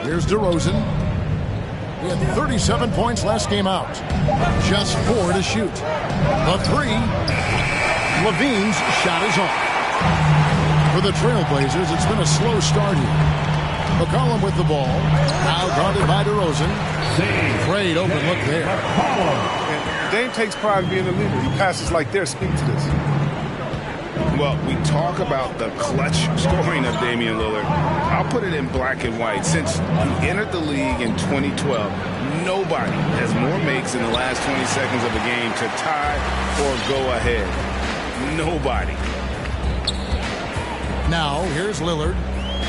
Here's DeRozan. He had 37 points last game out. Just 4 to shoot. The three. Levine's shot is off. For the Trailblazers, it's been a slow start here. McCollum with the ball. Now guarded by DeRozan. Great open look there. And Dame takes pride in being a leader. He passes like this. Speak to this. Well, we talk about the clutch scoring of Damian Lillard. I'll put it in black and white. Since he entered the league in 2012, nobody has more makes in the last 20 seconds of a game to tie or go ahead. Nobody. Now, here's Lillard.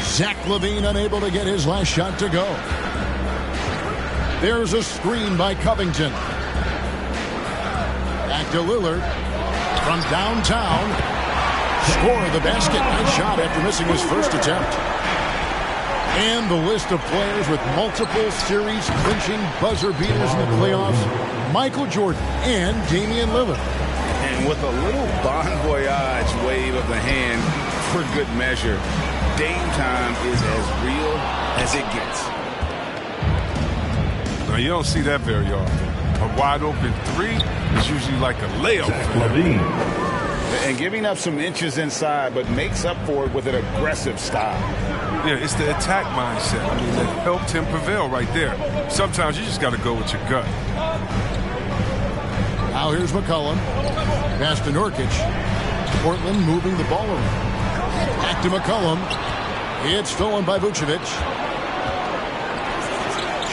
Zach LaVine unable to get his last shot to go. There's a screen by Covington. Back to Lillard. From downtown. Score the basket. Nice shot after missing his first attempt. And the list of players with multiple series clinching buzzer beaters in the playoffs. Michael Jordan and Damian Lillard. And with a little bon voyage wave of the hand for good measure, Dame time is as real as it gets. Now, you don't see that very often. A wide open three is usually like a layup. And giving up some inches inside, but makes up for it with an aggressive style. Yeah, it's the attack mindset. I mean, that helped him prevail right there. Sometimes you just got to go with your gut. Now here's McCollum. Pass to Nurkic. Portland moving the ball around. Back to McCollum. It's stolen by Vucevic.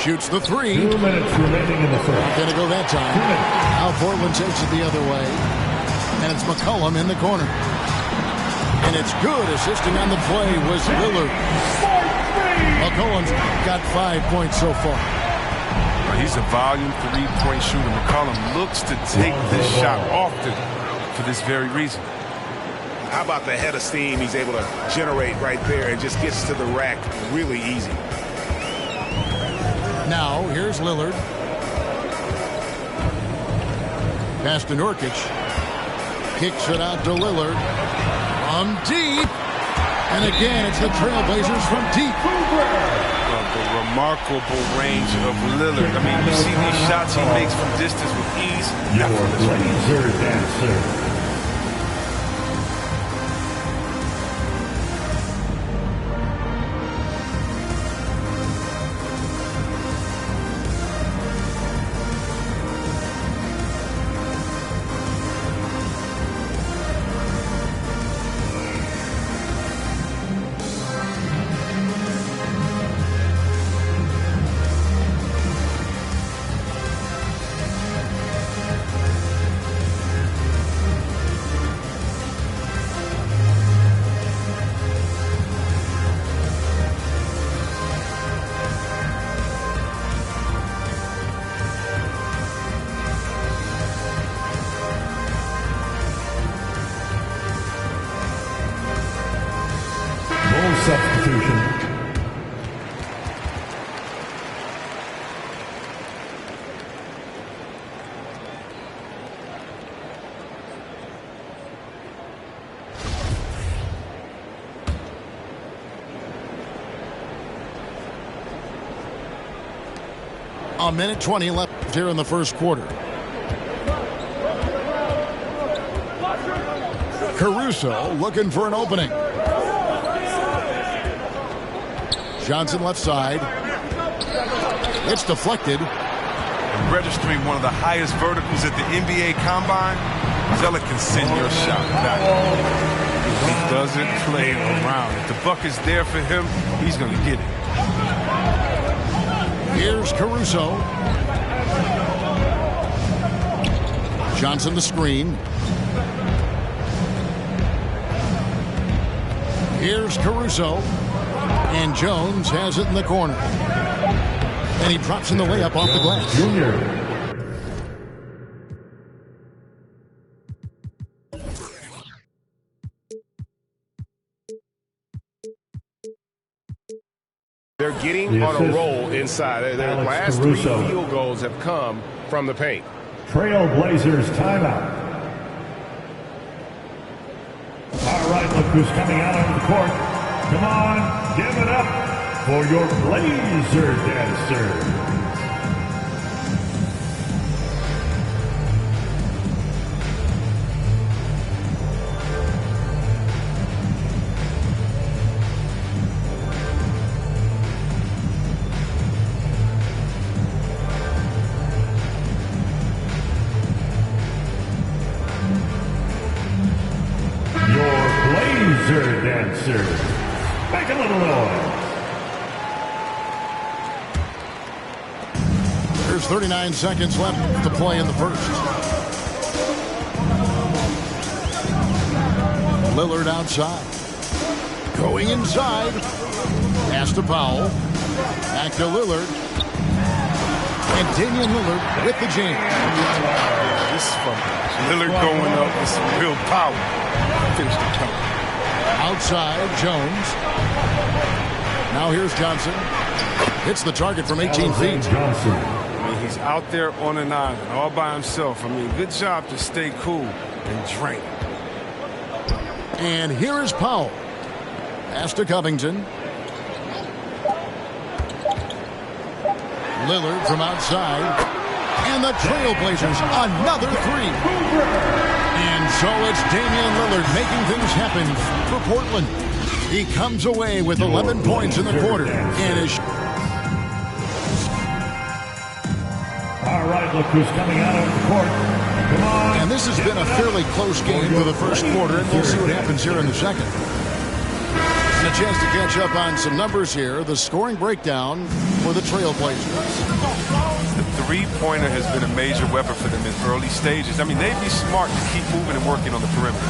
Shoots the three. 2 minutes remaining in the first. Not going to go that time. Now Portland takes it the other way. And it's McCollum in the corner. And it's good. Assisting on the play was Lillard. McCollum's got 5 points so far. He's a volume three-point shooter. McCollum looks to take this shot often for this very reason. How about the head of steam he's able to generate right there and just gets to the rack really easy. Now, here's Lillard. Pass to Nurkic. Kicks it out to Lillard. From deep. And again, it's the Trailblazers from deep. The remarkable range of Lillard. I mean, you see these shots he makes from distance with ease. Blazers answer. Substitution. A minute 20 left here in the first quarter. Caruso looking for an opening. Johnson left side. It's deflected. Registering one of the highest verticals at the NBA Combine, Zeller can send your shot back. He doesn't play around. If the buck is there for him, he's going to get it. Here's Caruso. Johnson the screen. Here's Caruso. And Jones has it in the corner. And he drops in the layup off the glass. Junior. They're getting on a roll inside. Their last Caruso. 3 field goals have come from the paint. Trailblazers timeout. All right, look who's coming out on the court. Come on, give it up for your Blazer Dancer. Blazer Dancer. Make a little noise. There's 39 seconds left to play in the first. Lillard outside. Going inside. Pass to Powell. Back to Lillard. And Damian Lillard with the jam. This is fun. Lillard going up with some real power. Finish the count. Outside, Jones. Now here's Johnson. Hits the target from 18 feet. Johnson. I mean, he's out there on an island all by himself. I mean, good job to stay cool and drink. And here is Powell. Pass to Covington. Lillard from outside. And the Trailblazers, another three. And so it's Damian Lillard making things happen for Portland. He comes away with 11 points in the quarter. And is all right, look who's coming out of the court. Come on. And this has been a fairly close game for the first quarter, and we'll see what happens here in the second. And a chance to catch up on some numbers here. The scoring breakdown for the Trailblazers. The three-pointer has been a major weapon for them in early stages. I mean, they'd be smart to keep moving and working on the perimeter.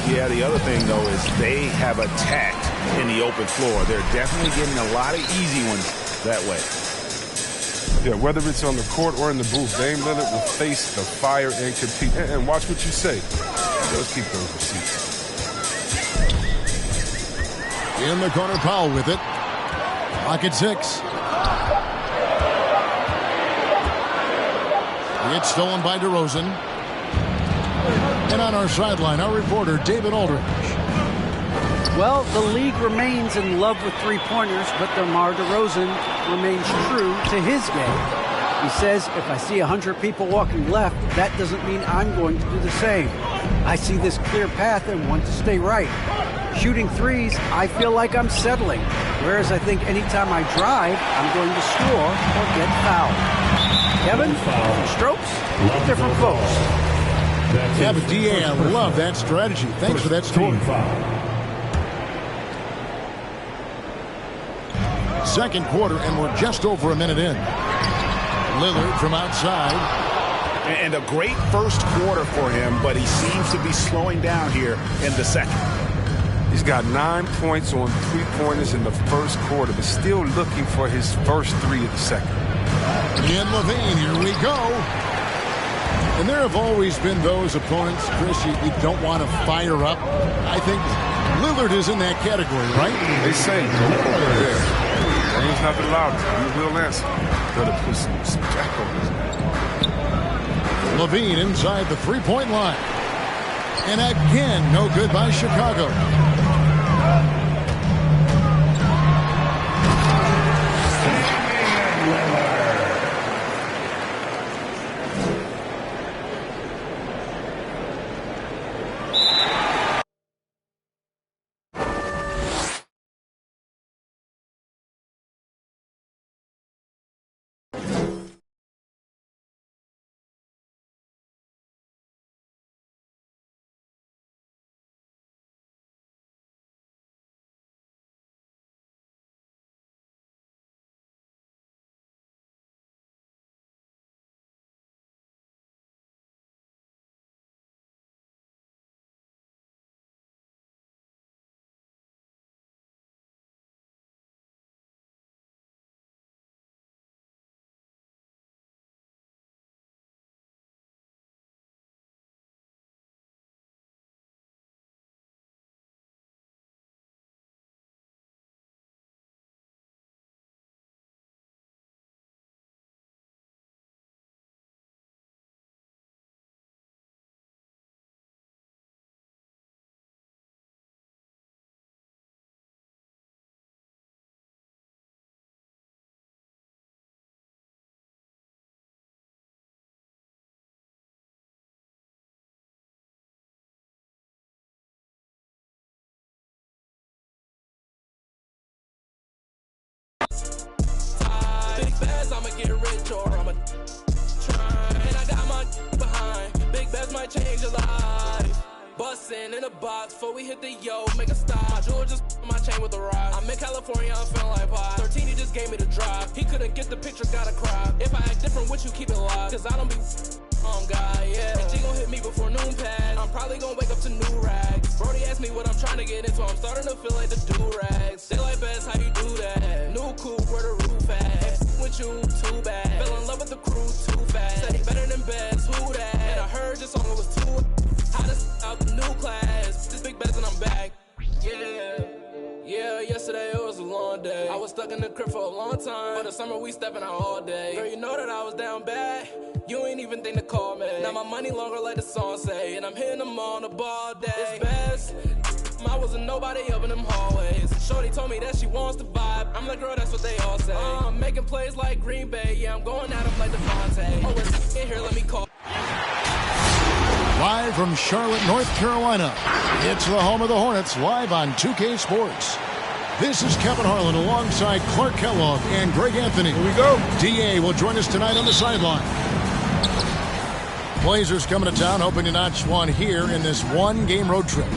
Yeah, the other thing, though, is they have attacked in the open floor. They're definitely getting a lot of easy ones that way. Yeah, whether it's on the court or in the booth, Dame Lillard will face the fire and compete. And watch what you say. Let's keep those receipts. In the corner, Powell with it. Pocket 6. It's stolen by DeRozan. And on our sideline, our reporter, David Aldridge. Well, the league remains in love with three-pointers, but DeMar DeRozan remains true to his game. He says, if I see 100 people walking left, that doesn't mean I'm going to do the same. I see this clear path and want to stay right. Shooting threes, I feel like I'm settling, whereas I think anytime I drive, I'm going to score or get fouled. Kevin, different strokes, different folks. Yeah, but DA, I love that strategy. Thanks for that story. Second quarter, and we're just over a minute in. Lillard from outside. And a great first quarter for him, but he seems to be slowing down here in the second. He's got 9 points on three-pointers in the first quarter, but still looking for his first three of the second. In Levine, here we go. And there have always been those opponents, Chris, you don't want to fire up. I think Lillard is in that category, right? They say, Dame's not allowed to. You will answer. Gotta put some jack on this. Levine inside the three-point line. And again, no good by Chicago. And I got my behind. Big bets might change your life. Bustin' in a box before we hit the yo, make a stop. My jewel just my chain with a rock. I'm in California, I'm feeling like pie. 13, he just gave me the drop. He couldn't get the picture, gotta cry. If I act different with you, keep it locked. Cause I don't be God, yeah. And G gon' hit me before noon pass. I'm probably gon' wake up to new rags. Brody asked me what I'm trying to get into. I'm starting to feel like the do-rags. They like best, how you do that? New coupe, where the roof at? With you, too bad. Fell in love with the crew, too fast. Said he better than best, who that? And I heard your song, it was too hottest out the new class. This big bets and I'm back. Yeah, yesterday it was a long day. I was stuck in the crib for a long time. For the summer we stepping out all day. Girl, you know that I was down bad. You ain't even think to call me. Now my money longer like the song say. And I'm hitting them on the ball day. It's best. I wasn't nobody up in them hallways. Shorty told me that she wants to vibe. I'm like, girl, that's what they all say. I'm making plays like Green Bay. Yeah, I'm going at them like Devontae. Oh, it's in here, let me call. Live from Charlotte, North Carolina, it's the home of the Hornets, live on 2K Sports. This is Kevin Harlan alongside Clark Kellogg and Greg Anthony. Here we go. DA will join us tonight on the sideline. Blazers coming to town, hoping to notch one here in this one-game road trip.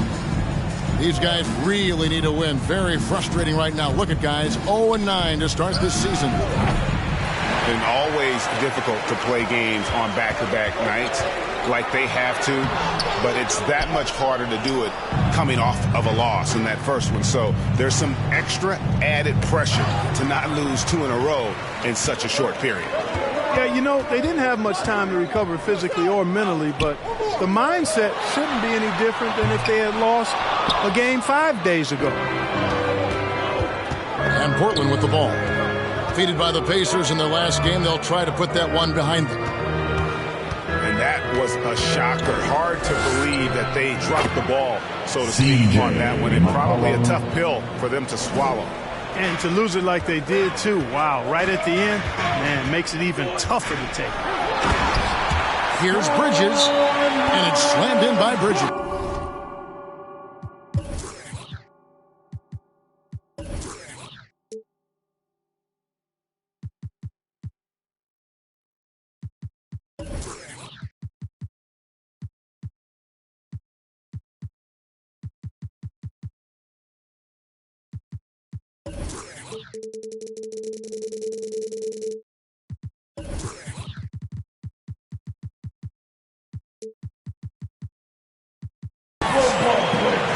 These guys really need a win. Very frustrating right now. Look at guys, 0-9 to start this season. And always difficult to play games on back-to-back nights like they have to, but it's that much harder to do it coming off of a loss in that first one. So there's some extra added pressure to not lose 2 in a row in such a short period. Yeah, you know, they didn't have much time to recover physically or mentally, but the mindset shouldn't be any different than if they had lost a game 5 days ago. And Portland with the ball. Defeated by the Pacers in their last game, they'll try to put that one behind them. And that was a shocker. Hard to believe that they dropped the ball, so to speak, on that one. And probably a tough pill for them to swallow. And to lose it like they did, too. Wow, right at the end, man, makes it even tougher to take. Here's Bridges, and it's slammed in by Bridges.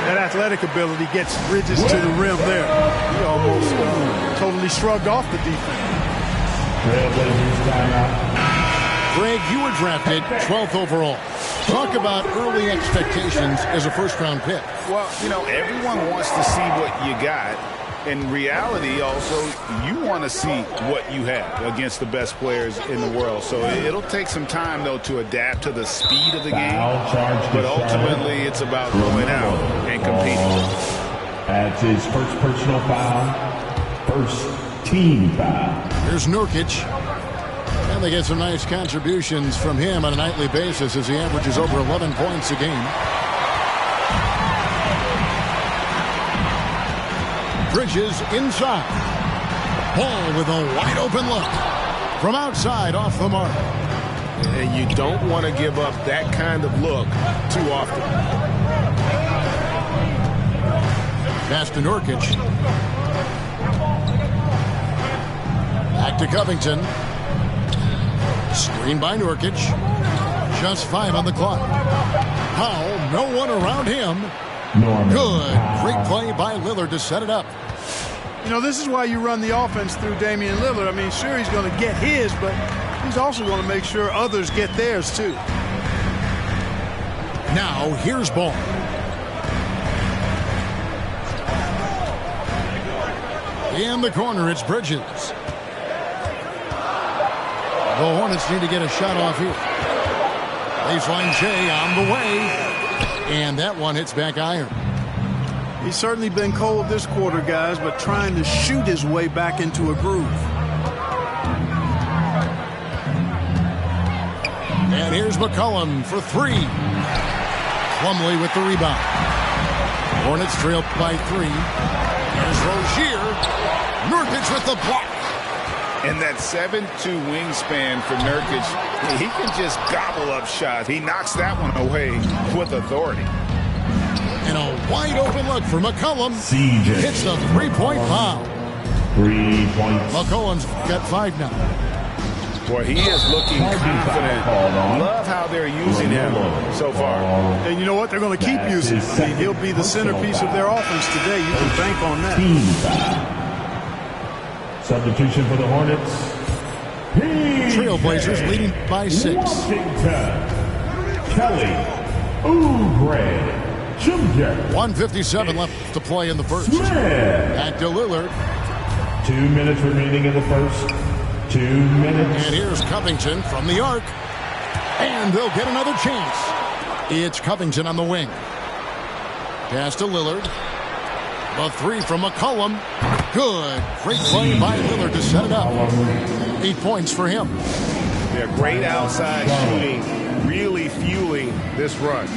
That athletic ability gets Bridges to the rim there. He almost totally shrugged off the defense. Greg, you were drafted 12th overall. Talk about early expectations as a first-round pick. Well, you know, everyone wants to see what you got. In reality, also, you want to see what you have against the best players in the world. So it'll take some time, though, to adapt to the speed of the game. But ultimately, it's about going out and competing. That's his first personal foul, first team foul. Here's Nurkic. And they get some nice contributions from him on a nightly basis as he averages over 11 points a game. Bridges inside. Ball with a wide open look. From outside off the mark. And you don't want to give up that kind of look too often. Pass to Nurkic. Back to Covington. Screen by Nurkic. Just 5 on the clock. Powell, no one around him. Good. Great play by Lillard to set it up. You know, this is why you run the offense through Damian Lillard. I mean, sure, he's going to get his, but he's also going to make sure others get theirs, too. Now, here's Ball. In the corner, it's Bridges. The Hornets need to get a shot off here. Baseline J on the way. And that one hits back iron. He's certainly been cold this quarter, guys, but trying to shoot his way back into a groove. And here's McCollum for 3. Plumlee with the rebound. Hornets trail by 3. Here's Rozier. Nurkic with the block. And that 7'2" wingspan for Nurkic, he can just gobble up shots. He knocks that one away with authority. And a wide open look for McCollum. CJ. Hits the three-point foul. 3 points. McCollum's got 5 now. Boy, he is looking confident. Love how they're using him so far. And you know what? They're going to keep using him. I mean, he'll be the centerpiece of their offense today. You can bank on that. Team foul. Substitution for the Hornets. Trailblazers leading by 6. Washington. Kelly Oubre Jr. 1:57 left to play in the first. Back to Lillard. 2 minutes remaining in the first. 2 minutes. And here's Covington from the arc. And they'll get another chance. It's Covington on the wing. Pass to Lillard. The 3 from McCollum. Good. Great play by Lillard to set it up. 8 points for him. They're great outside shooting, really fueling this run.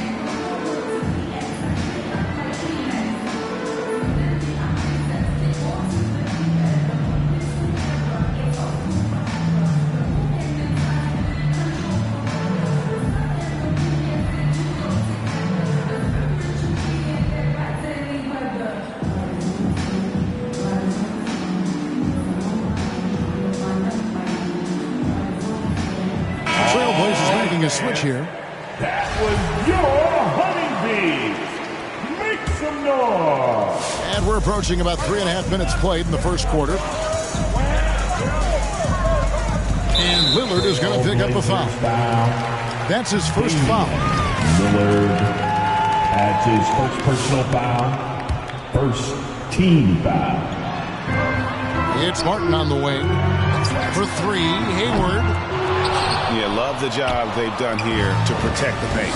A switch here. That was your honeybees. Make some noise. And we're approaching about 3.5 minutes played in the first quarter. And Lillard is going to pick up a foul. That's his first foul. Lillard adds his first personal foul. First team foul. It's Martin on the wing. For 3, Hayward. Yeah, love the job they've done here to protect the paint.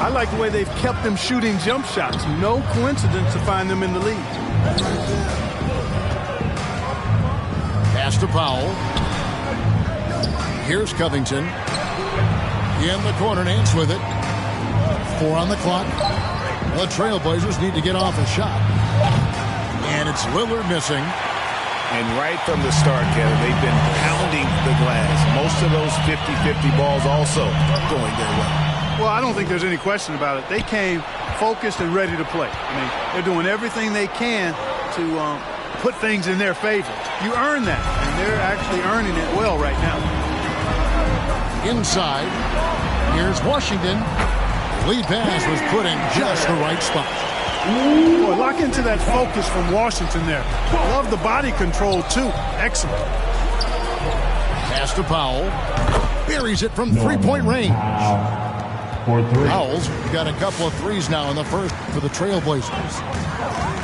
I like the way they've kept them shooting jump shots. No coincidence to find them in the lead. Pass to Powell. Here's Covington. In the corner, Nance with it. 4 on the clock. The Trailblazers need to get off a shot. And it's Lillard missing. And right from the start, Kevin, they've been pounding the glass. Most of those 50-50 balls also going their way. Well, I don't think there's any question about it. They came focused and ready to play. I mean, they're doing everything they can to put things in their favor. You earn that, and they're actually earning it well right now. Inside, here's Washington. Lead pass was put in just the right spot. Boy, lock into that focus from Washington there. Love the body control, too. Excellent. Pass to Powell. Buries it from three-point range. Powell's got a couple of threes now in the first for the Trailblazers.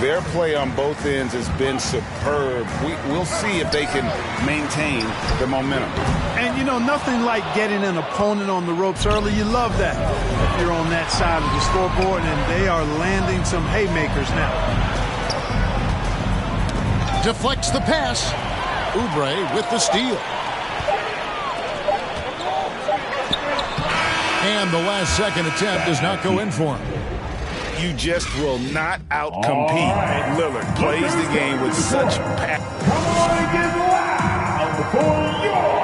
Their play on both ends has been superb. We'll see if they can maintain the momentum. And, you know, nothing like getting an opponent on the ropes early. You love that if you're on that side of the scoreboard, and they are landing some haymakers now. Deflects the pass. Oubre with the steal. And the last second attempt does not go in for him. You just will not outcompete. Right. Lillard plays the game with such passion. Come on and get loud for your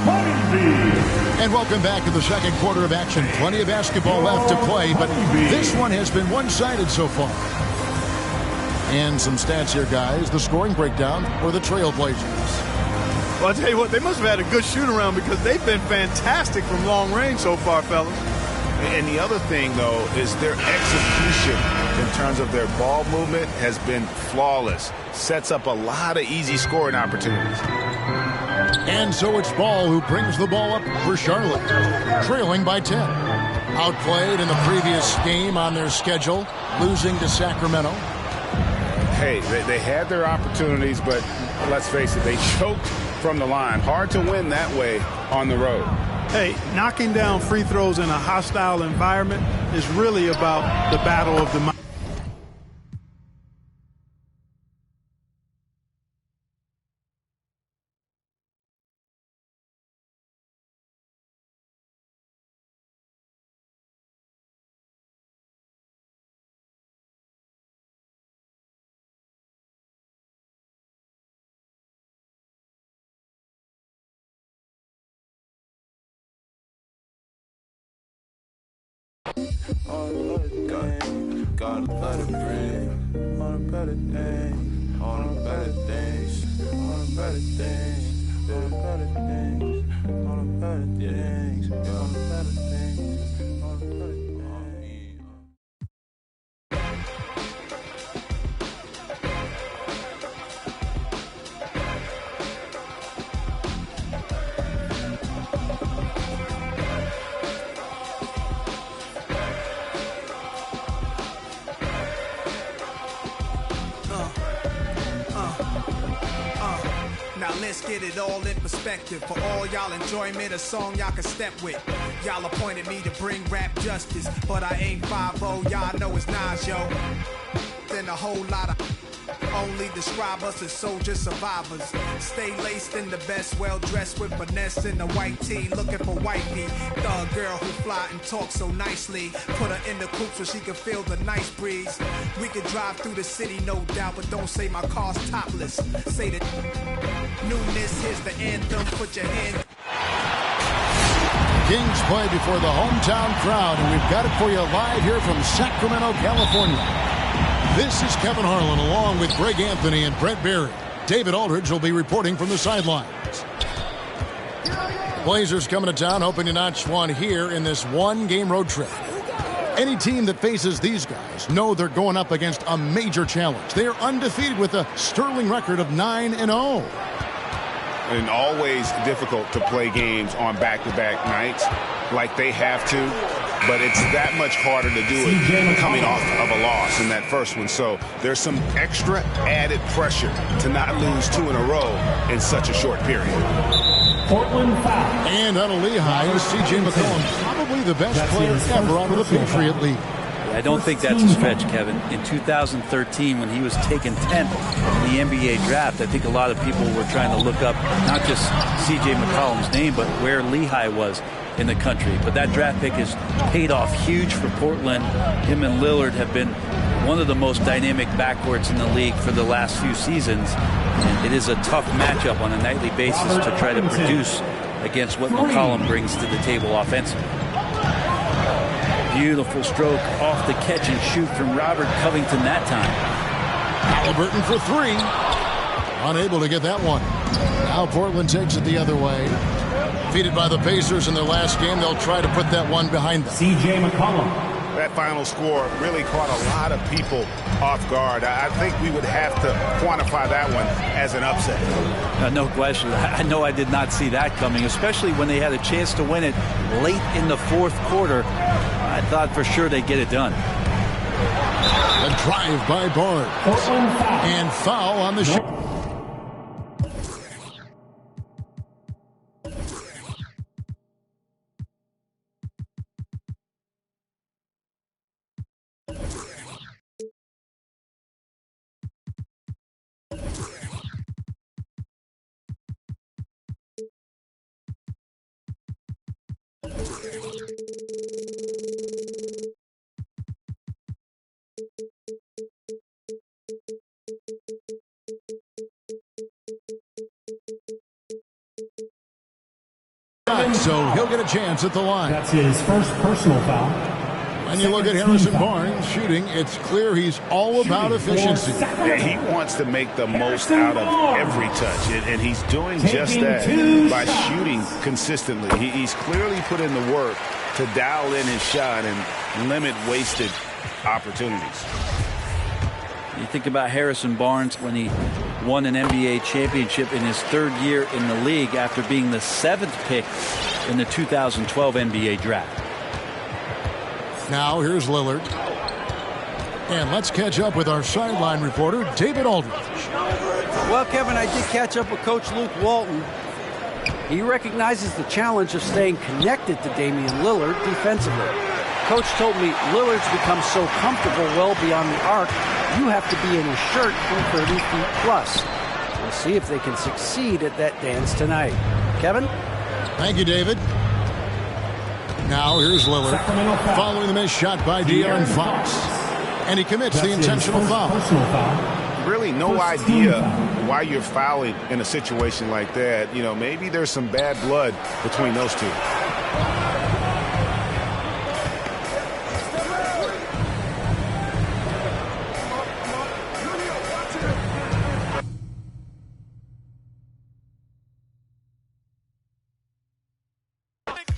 honeybees. And welcome back to the second quarter of action. Plenty of basketball left to play, but this one has been one-sided so far. And some stats here, guys. The scoring breakdown for the Trailblazers. Well, I'll tell you what, they must have had a good shoot-around because they've been fantastic from long range so far, fellas. And the other thing, though, is their execution in terms of their ball movement has been flawless. Sets up a lot of easy scoring opportunities. And so it's Ball who brings the ball up for Charlotte, trailing by 10. Outplayed in the previous game on their schedule, losing to Sacramento. Hey, they had their opportunities, but let's face it, they choked from the line. Hard to win that way on the road. Hey, knocking down free throws in a hostile environment is really about the battle of the mind. all the better things, gotta let it bring, all the better things, all the better things, all the better things, all the better things, all the better things, all the better things, all the better things. Now let's get it all in perspective. For all y'all enjoyment, a song y'all can step with. Y'all appointed me to bring rap justice, but I ain't 5-0, y'all know it's Nas, yo. Then a whole lot of only describe us as soldier survivors. Stay laced in the best, well dressed with finesse in the white tee, looking for wifey. Thug girl who fly and talk so nicely. Put her in the coupe so she can feel the nice breeze. We can drive through the city, no doubt, but don't say my car's topless. Say the newness, here's the anthem. Put your hand. Kings play before the hometown crowd, and we've got it for you live here from Sacramento, California. This is Kevin Harlan along with Greg Anthony and Brent Barry. David Aldridge will be reporting from the sidelines. Blazers coming to town hoping to notch one here in this one-game road trip. Any team that faces these guys know they're going up against a major challenge. They are undefeated with a sterling record of 9-0. And always difficult to play games on back-to-back nights like they have to. But it's that much harder to do it coming off of a loss in that first one. So there's some extra added pressure to not lose two in a row in such a short period. Portland foul. And out of Lehigh is C.J. McCollum, probably the best player ever out of the Patriot League. I don't think that's a stretch, Kevin. In 2013, when he was taken 10th in the NBA draft, I think a lot of people were trying to look up not just C.J. McCollum's name, but where Lehigh was in the country. But that draft pick has paid off huge for Portland. Him and Lillard have been one of the most dynamic backcourts in the league for the last few seasons. And it is a tough matchup on a nightly basis to try to produce against what McCollum brings to the table offensively. Beautiful stroke off the catch and shoot from Robert Covington that time. Halliburton for three. Unable to get that one. Now Portland takes it the other way. Defeated by the Pacers in their last game, they'll try to put that one behind them. C.J. McCollum. That final score really caught a lot of people off guard. I think we would have to quantify that one as an upset. No question. I know I did not see that coming, especially when they had a chance to win it late in the fourth quarter. I thought for sure they'd get it done. A drive by Barnes. And foul on the shot. So he'll get a chance at the line. That's his first personal foul. When you look at Harrison Barnes shooting, it's clear he's all about efficiency. Yeah, he wants to make the most out of every touch, and he's doing just that by shooting consistently. He's clearly put in the work to dial in his shot and limit wasted opportunities. You think about Harrison Barnes when he won an NBA championship in his third year in the league after being the 7th pick in the 2012 NBA draft. Now here's Lillard. And let's catch up with our sideline reporter, David Aldridge. Well, Kevin, I did catch up with Coach Luke Walton. He recognizes the challenge of staying connected to Damian Lillard defensively. Coach told me Lillard's become so comfortable well beyond the arc, you have to be in a shirt from 30 feet plus. We'll see if they can succeed at that dance tonight. Kevin? Thank you, David. Now here's Lillard following the missed shot by De'Aaron Fox. And he commits the intentional foul. Really no idea why you're fouling in a situation like that. You know, maybe there's some bad blood between those two.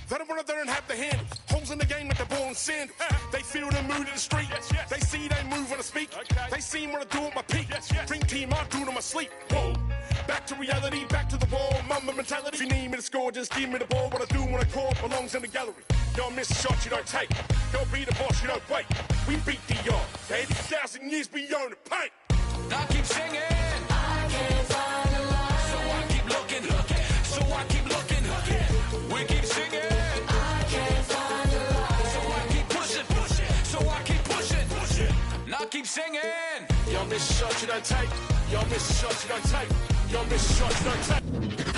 They don't wanna learn half the handle. Holes in the game like the ball and sandals. They feel the mood in the street. They see they move when I speak. They see what I do at my peak. Dream team, I do it in my sleep. Whoa. Back to reality, back to the wall. Mama mentality. If you need me to score, just give me the ball. What I do when I call belongs in the gallery. Y'all miss a shot you don't take. Y'all be the boss, you don't wait. We beat the yard. 80,000 years beyond the paint. I keep singing. I can't find a line. So I keep looking. So I keep looking. We keep singing. I can't find a line. So I keep pushing. So I keep pushing. And I keep singing. Y'all miss a shot you don't take. Y'all miss a shot you don't take. Y'all miss a shot you don't take.